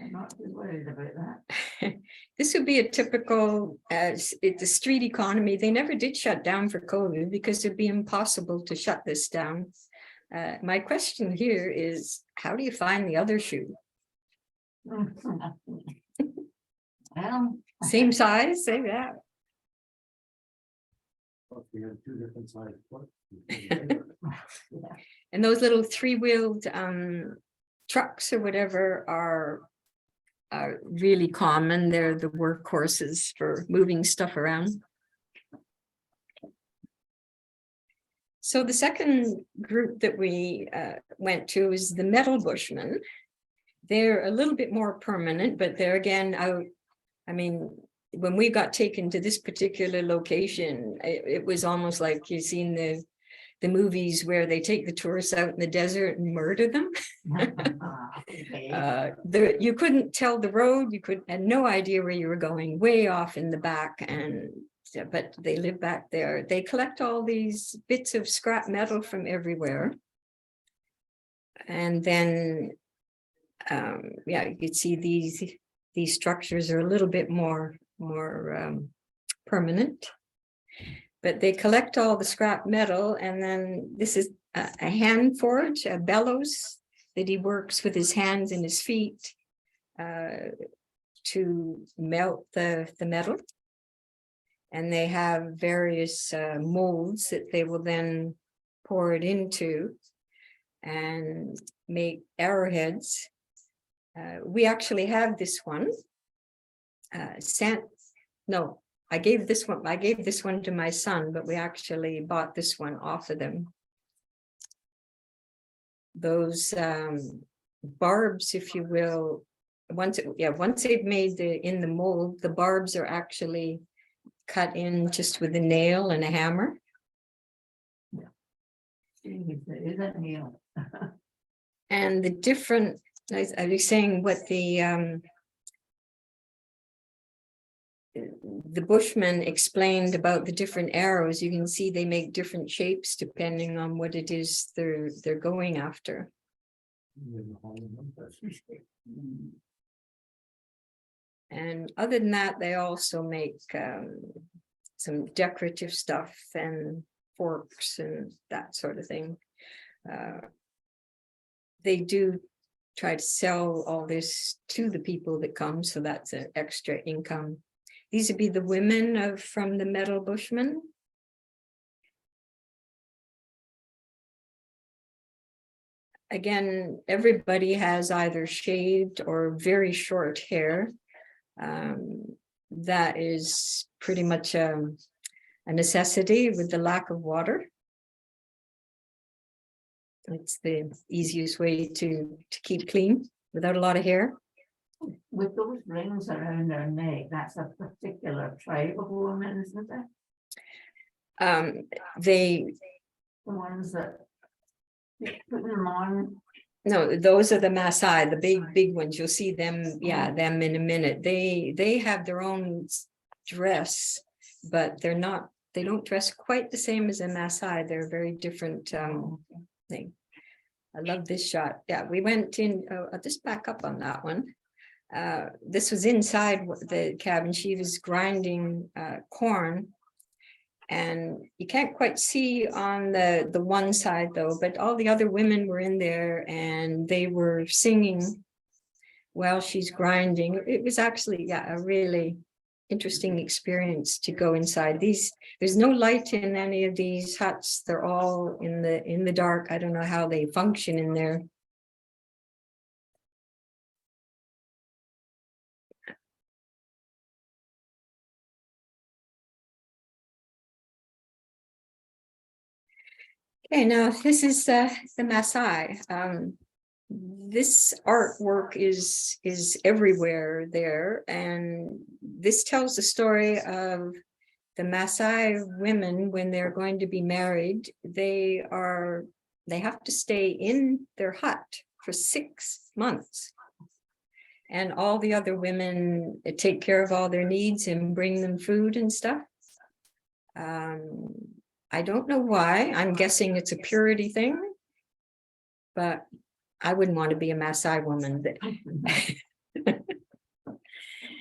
I'm not too worried about that. This would be a typical, it's a street economy. They never did shut down for COVID because it'd be impossible to shut this down. My question here is, how do you find the other shoe? Same size, say that. And those little 3-wheeled trucks or whatever are really common. They're the workhorses for moving stuff around. So the second group that we went to is the metal bushmen. They're a little bit more permanent, but they're again out. I mean, when we got taken to this particular location, it was almost like you've seen the movies where they take the tourists out in the desert and murder them. You couldn't tell the road. You had no idea where you were going, way off in the back. But they live back there. They collect all these bits of scrap metal from everywhere. And then, yeah, you could see these structures are a little bit more permanent. But they collect all the scrap metal, and then this is a hand forge, a bellows that he works with his hands and his feet to melt the metal. And they have various molds that they will then pour it into and make arrowheads. We actually have this one. I gave this one to my son, but we actually bought this one off of them. Those barbs, if you will, once they've made in the mold, the barbs are actually cut in just with a nail and a hammer. And the different, I was saying what the Bushman explained about the different arrows. You can see they make different shapes depending on what it is they're going after. And other than that, they also make some decorative stuff and forks and that sort of thing. They do try to sell all this to the people that come, so that's an extra income. These would be the women from the Metal Bushmen. Again, everybody has either shaved or very short hair. That is pretty much a necessity with the lack of water. It's the easiest way to keep clean without a lot of hair. With those rings around their neck, that's a particular tribe of women, isn't it? They, The ones that put them on. no, those are the Maasai, the big ones. You'll see them, yeah, them in a minute. They have their own dress, but they don't dress quite the same as a Maasai. They're a very different thing. I love this shot. Yeah, we went in, I'll just back up on that one. This was inside the cabin. She was grinding corn, and you can't quite see on the one side though, but all the other women were in there and they were singing while she's grinding. It was actually, yeah, a really interesting experience to go inside. There's no light in any of these huts. They're all in the dark. I don't know how they function in there. Okay, now this is the Maasai. This artwork is everywhere there, and this tells the story of the Maasai women when they're going to be married. They have to stay in their hut for 6 months, and all the other women take care of all their needs and bring them food and stuff. I don't know why. I'm guessing it's a purity thing, but I wouldn't want to be a Maasai woman.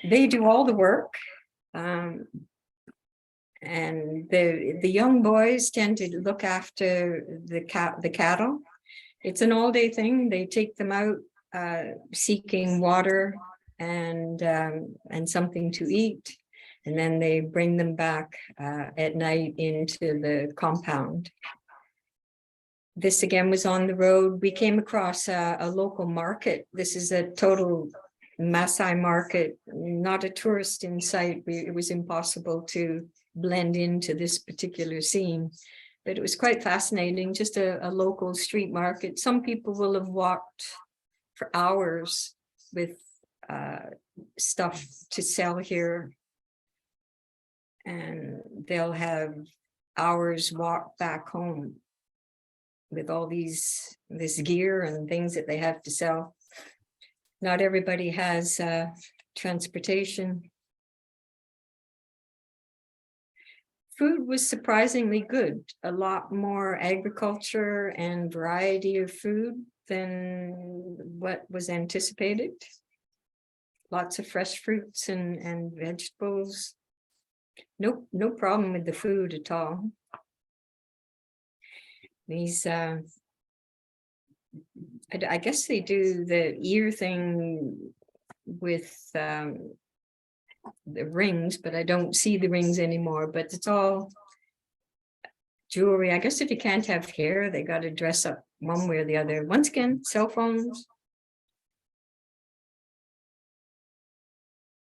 They do all the work. And the young boys tend to look after the cattle. It's an all-day thing. They take them out seeking water and something to eat. And then they bring them back at night into the compound. This again was on the road. We came across a local market. This is a total Maasai market, not a tourist in sight. It was impossible to blend into this particular scene, but it was quite fascinating. Just a local street market. Some people will have walked for hours with stuff to sell here. And they'll have hours walk back home with all this gear and things that they have to sell. Not everybody has transportation. Food was surprisingly good. A lot more agriculture and variety of food than what was anticipated. Lots of fresh fruits and vegetables. No problem with the food at all. These, I guess they do the ear thing with the rings, but I don't see the rings anymore, but it's all jewelry. I guess if you can't have hair, they got to dress up one way or the other. Once again, cell phones.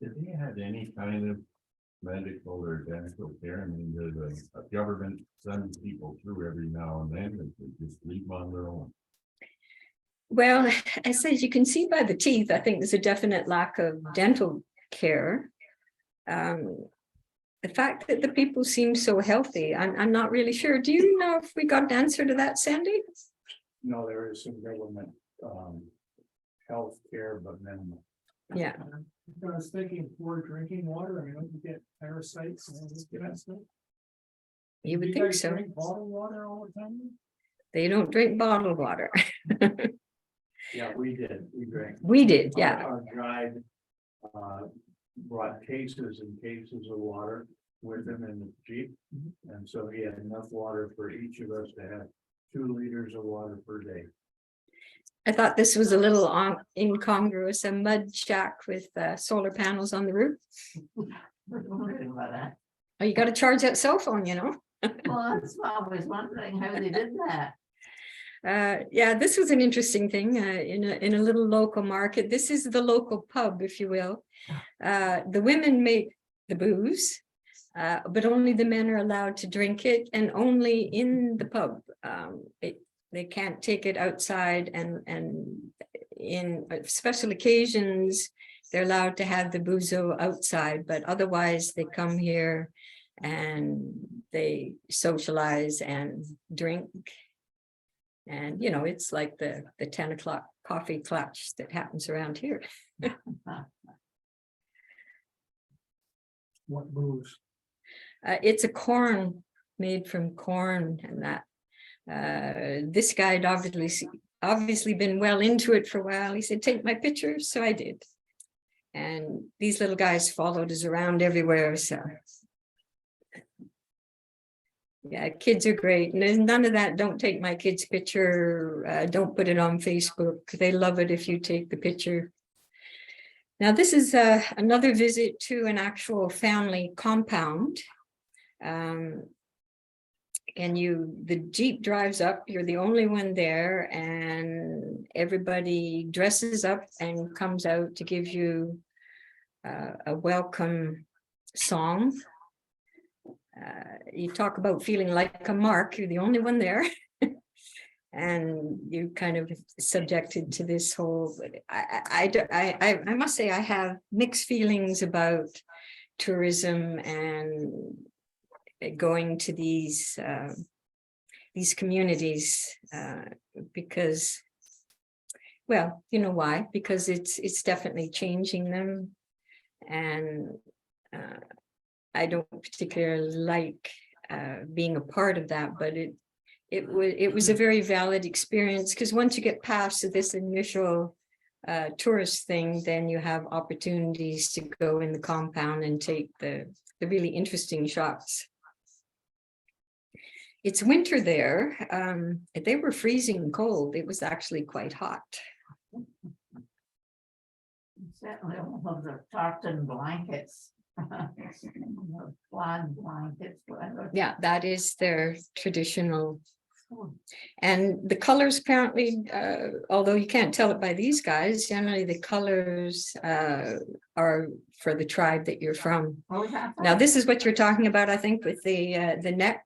Did they have any kind of medical or dental care? I mean, does a government send people through every now and then, and they just leave them on their own? Well, as you can see by the teeth, I think there's a definite lack of dental care. The fact that the people seem so healthy, I'm not really sure. Do you know if we got an answer to that, Sandy? No, there is some government health care, but minimal. Yeah. I was thinking for drinking water, I mean, don't you get parasites and all this kind of stuff? You Do would think guys so. drink bottled water all the time? They don't drink bottled water. Yeah, we did. We drank. We did, yeah. Our guide brought cases and cases of water, with him in the Jeep. And so he had enough water for each of us to have 2 liters of water per day. I thought this was a little incongruous, a mud shack with solar panels on the roof. About that. Oh, you got to charge that cell phone, you know? Well, that's why I was wondering how they did that. Yeah, this was an interesting thing in a little local market. This is the local pub, if you will. The women make the booze, but only the men are allowed to drink it, and only in the pub. They can't take it outside, and in special occasions, they're allowed to have the boozo outside, but otherwise they come here and they socialize and drink. And, you know, it's like the 10 o'clock coffee clutch that happens around here. What booze? It's a corn made from corn, and that this guy had obviously been well into it for a while. He said, "Take my picture." So I did. And these little guys followed us around everywhere. So yeah, kids are great. And there's none of that. Don't take my kid's picture. Don't put it on Facebook. They love it if you take the picture. Now, this is another visit to an actual family compound. And the Jeep drives up, you're the only one there, and everybody dresses up and comes out to give you a welcome song. You talk about feeling like a mark, you're the only one there. And you kind of subjected to this whole, I must say I have mixed feelings about tourism and going to these communities because, well, you know why? Because it's definitely changing them, and I don't particularly like being a part of that, but it was a very valid experience, because once you get past this initial tourist thing, then you have opportunities to go in the compound and take the really interesting shots. It's winter there. They were freezing cold. It was actually quite hot. Certainly all of the tartan blankets. Plaid blankets, whatever. Yeah, that is their traditional. And the colors apparently, although you can't tell it by these guys, generally the colors are for the tribe that you're from. Now, this is what you're talking about, I think, with the neck.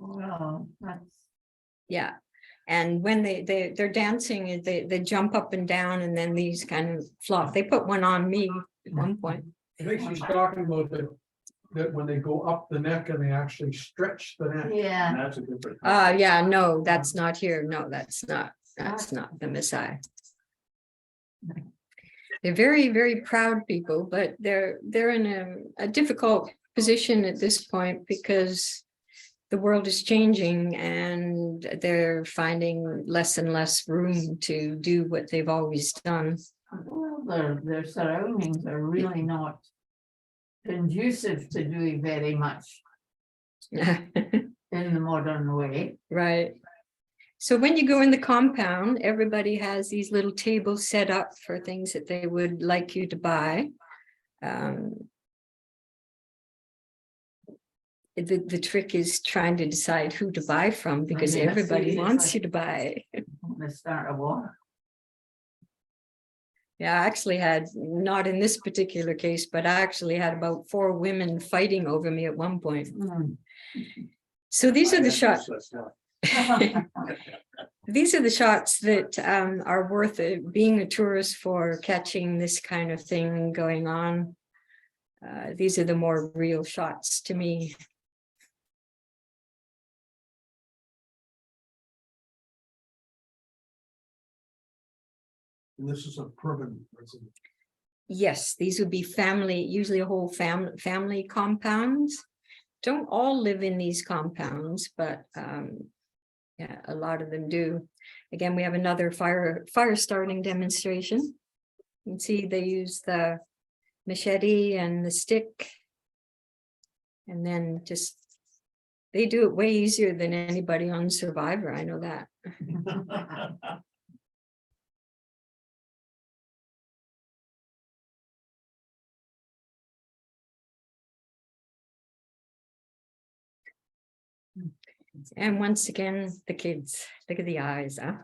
Well, that's. Yeah. And when they're dancing, they jump up and down, and then these kind of flop. They put one on me at one point. I think she's talking about that when they go up the neck and they actually stretch the neck. Yeah. That's a different. Yeah, no, that's not here. No, that's not the Maasai. They're very, very proud people, but they're in a difficult position at this point, because the world is changing and they're finding less and less room to do what they've always done. Well, their surroundings are really not conducive to doing very much in the modern way. Right. So when you go in the compound, everybody has these little tables set up for things that they would like you to buy. The trick is trying to decide who to buy from, because Yeah, everybody see, it's wants like- you to buy. They start a war. Yeah, I actually had, not in this particular case, but I actually had about 4 women fighting over me at one point. So these are the shots. These are the shots that are worth it, being a tourist, for catching this kind of thing going on. These are the more real shots to me. And this is a permanent resident. Yes, these would be family, usually a whole family compounds. Don't all live in these compounds, but yeah, a lot of them do. Again, we have another fire starting demonstration. You can see they use the machete and the stick. And then just, they do it way easier than anybody on Survivor. I know that. And once again, the kids, look at the eyes, huh?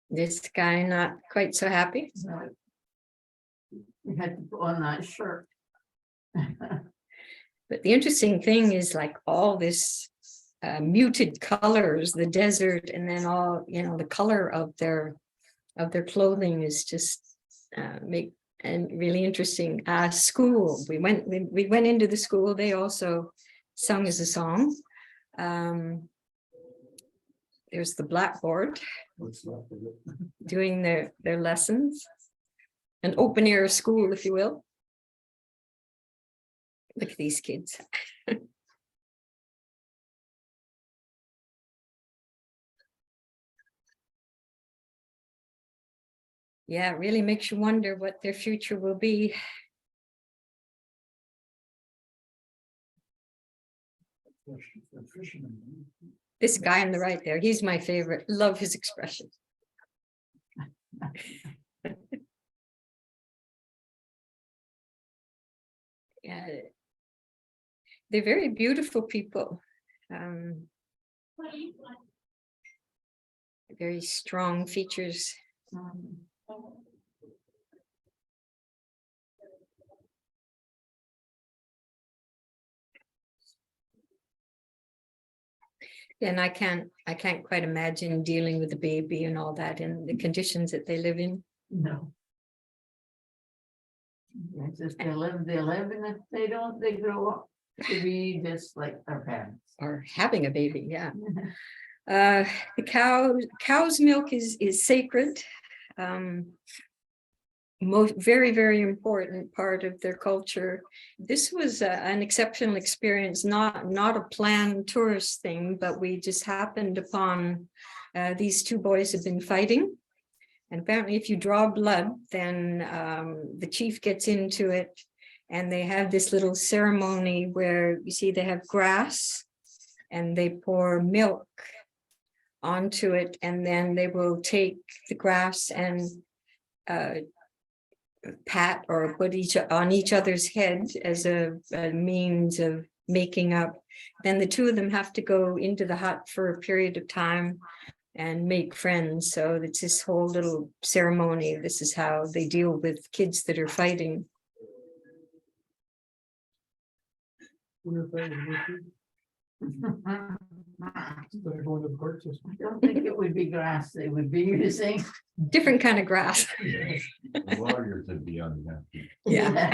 This guy not quite so happy. No. You had to put on that shirt. But the interesting thing is like all this muted colors, the desert, and then all, you know, the color of their clothing is just make and really interesting. School, we went into the school. They also sung as a song. There's the blackboard doing their lessons, an open air school, if you will. Look at these kids. Yeah, it really makes you wonder what their future will be. This guy on the right there, he's my favorite. Love his expression. Yeah, they're very beautiful people. Very strong features. And I can't quite imagine dealing with the baby and all that and the conditions that they live in. No. It's just they live, and if they don't, they grow up to be just like their parents. Or having a baby, yeah. The cow's milk is sacred. Very, very important part of their culture. This was an exceptional experience, not a planned tourist thing, but we just happened upon these two boys have been fighting. And apparently if you draw blood, then the chief gets into it, and they have this little ceremony where you see they have grass and they pour milk onto it, and then they will take the grass and pat or put on each other's head as a means of making up. Then the two of them have to go into the hut for a period of time and make friends. So it's this whole little ceremony. This is how they deal with kids that are fighting. They're going to the court system. I don't think it would be grass they would be using. Different kind of grass. The lawyers would be unhappy. Yeah.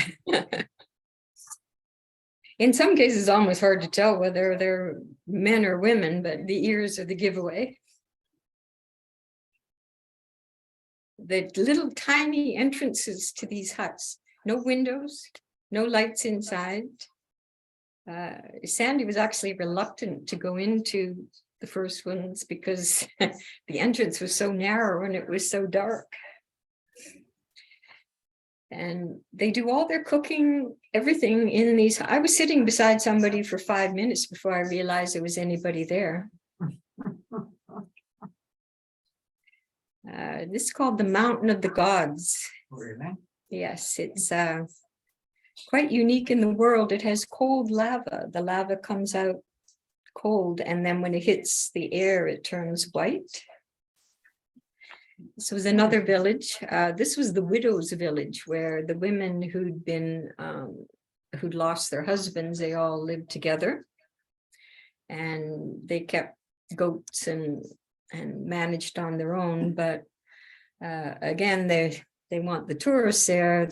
In some cases, almost hard to tell whether they're men or women, but the ears are the giveaway. The little tiny entrances to these huts, no windows, no lights inside. Sandy was actually reluctant to go into the first ones because the entrance was so narrow and it was so dark. And they do all their cooking, everything in these. I was sitting beside somebody for 5 minutes before I realized there was anybody there. This is called the Mountain of the Gods. Really? Yes, it's quite unique in the world. It has cold lava. The lava comes out cold, and then when it hits the air, it turns white. This was another village. This was the widow's village, where the women who'd lost their husbands, they all lived together, and they kept goats and managed on their own. But again, they want the tourists there.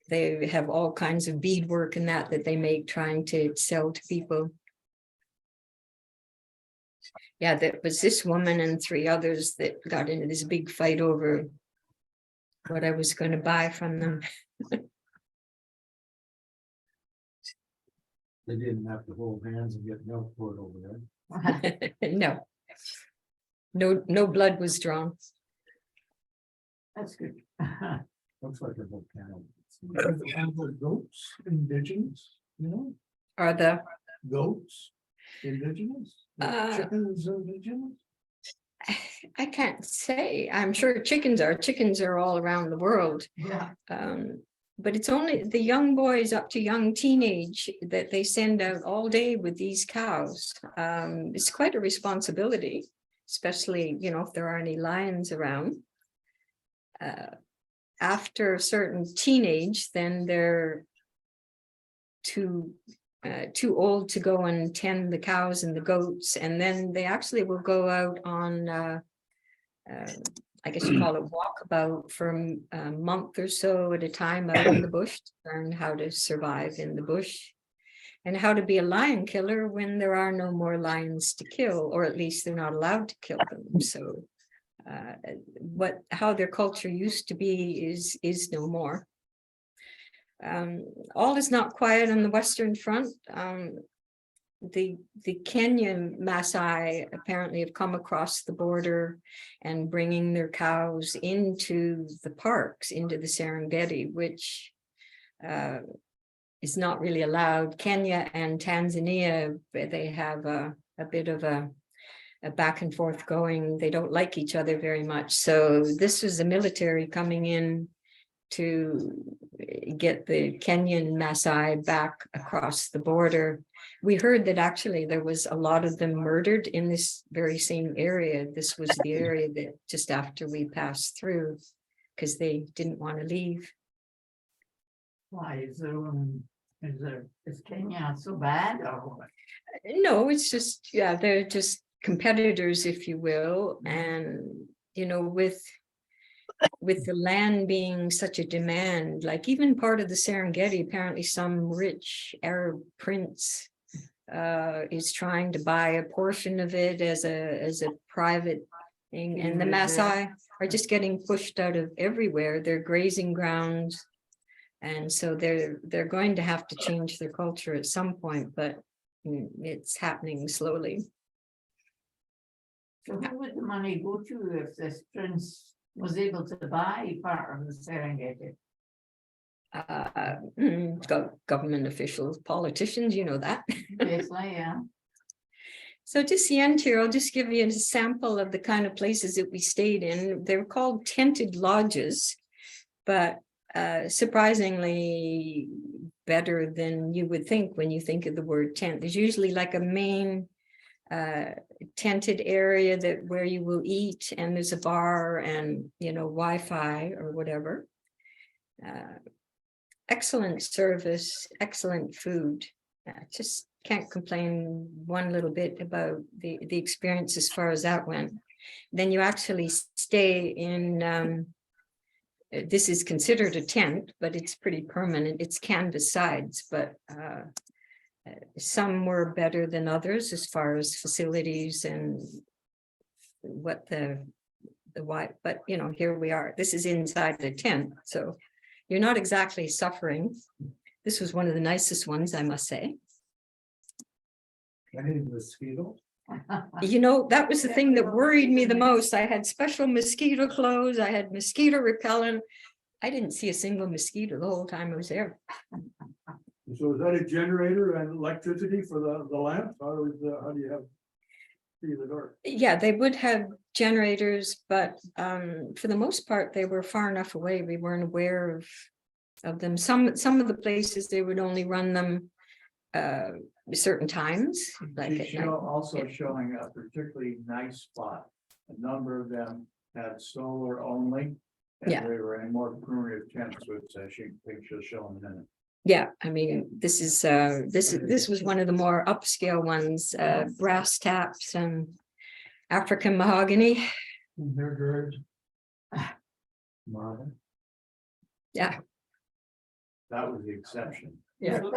They have all kinds of beadwork and that they make, trying to sell to people. Yeah, there was this woman and 3 others that got into this big fight over what I was going to buy from them. They didn't have to hold hands and get milk poured over there. No blood was drawn. That's good. Looks like a volcano. Are the goats indigenous, you know, Are the, goats indigenous? Uh, Chickens indigenous? I can't say, I'm sure chickens are all around the world. Yeah. But it's only the young boys up to young teenage that they send out all day with these cows. It's quite a responsibility, especially, you know, if there are any lions around. After a certain teenage, then they're too old to go and tend the cows and the goats, and then they actually will go out on I guess you call it walkabout for a month or so at a time out in the bush to learn how to survive in the bush and how to be a lion killer when there are no more lions to kill, or at least they're not allowed to kill them. So how their culture used to be is no more. All is not quiet on the Western Front. The Kenyan Maasai apparently have come across the border and bringing their cows into the parks, into the Serengeti, which is not really allowed. Kenya and Tanzania, they have a bit of a back and forth going. They don't like each other very much. So this was the military coming in to get the Kenyan Maasai back across the border. We heard that actually there was a lot of them murdered in this very same area. This was the area that just after we passed through, because they didn't want to leave. Why is Kenya so bad or what? No, it's just, yeah, they're just competitors, if you will. And, you know, with the land being such a demand, like even part of the Serengeti, apparently some rich Arab prince is trying to buy a portion of it as a private thing, and the Maasai are just getting pushed out of everywhere. They're grazing grounds, and so they're going to have to change their culture at some point, but it's happening slowly. So who would the money go to if this prince was able to buy part of the Serengeti? Government officials, politicians, you know that. Basically, yeah. So just the end here, I'll just give you a sample of the kind of places that we stayed in. They were called tented lodges, but surprisingly better than you would think when you think of the word tent. There's usually like a main tented area that where you will eat, and there's a bar and, you know, Wi-Fi or whatever. Excellent service, excellent food. Just can't complain one little bit about the experience as far as that went. Then you actually stay in, this is considered a tent, but it's pretty permanent. It's canvas sides, but some were better than others as far as facilities and what the why, but you know, here we are. This is inside the tent, so you're not exactly suffering. This was one of the nicest ones, I must say. Any mosquito? You know, that was the thing that worried me the most. I had special mosquito clothes. I had mosquito repellent. I didn't see a single mosquito the whole time I was there. So is that a generator and electricity for the lamp? How do you have see the door? Yeah, they would have generators, but for the most part, they were far enough away. We weren't aware of them. Some of the places they would only run them certain times, like at night. Also showing a particularly nice spot. A number of them had solar only. And Yeah. they were in more primitive tents, which I think she'll show in a minute. Yeah, I mean, this was one of the more upscale ones, brass taps and African mahogany. They're good. Yeah. That was the exception. Yeah. With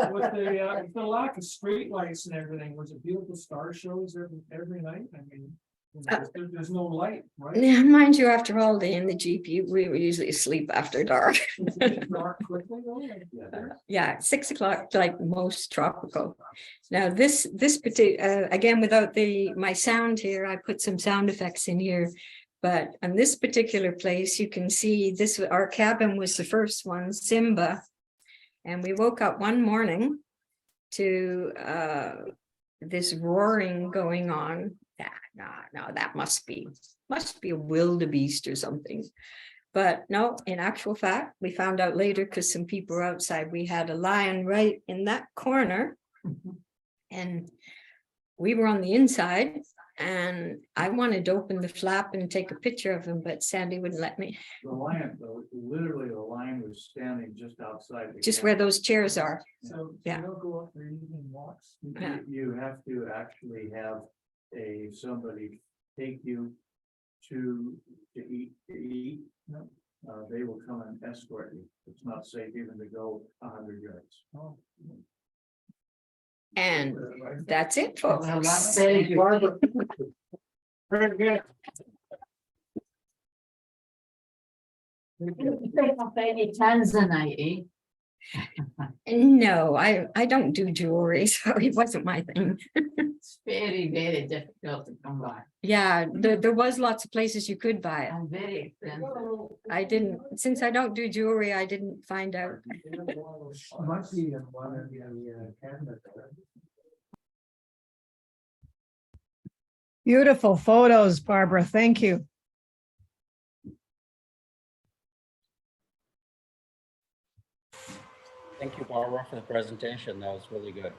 the lack of street lights and everything, was it beautiful star shows every night? I mean, there's no light, right? Yeah, mind you, after all day in the Jeep, we were usually asleep after dark. Dark quickly though? Yeah, 6 o'clock, like most tropical. Now this particular, again, without my sound here, I put some sound effects in here. But on this particular place, you can see our cabin was the first one, Simba. And we woke up one morning to this roaring going on. No, that must be a wildebeest or something. But no, in actual fact, we found out later because some people were outside, we had a lion right in that corner. And we were on the inside and I wanted to open the flap and take a picture of him, but Sandy wouldn't let me. The lion, though, literally the lion was standing just outside. the Just gate. where those chairs are. So Yeah. you don't go up for evening walks? Yeah. You have to actually have somebody take you to eat. They will come and escort you. It's not safe even to go 100 yards. Oh. And that's it, folks. Well, that's very good. Very good. Pick up any Tanzanite, No, I don't do jewelry, so it wasn't my thing. it's very, very difficult to come by Yeah, there was lots of places you could buy it. and very expensive. I didn't, since I don't do jewelry, I didn't find out. Might be in one of the cabinet. Beautiful photos, Barbara. Thank you. Thank you, Barbara, for the presentation. That was really good.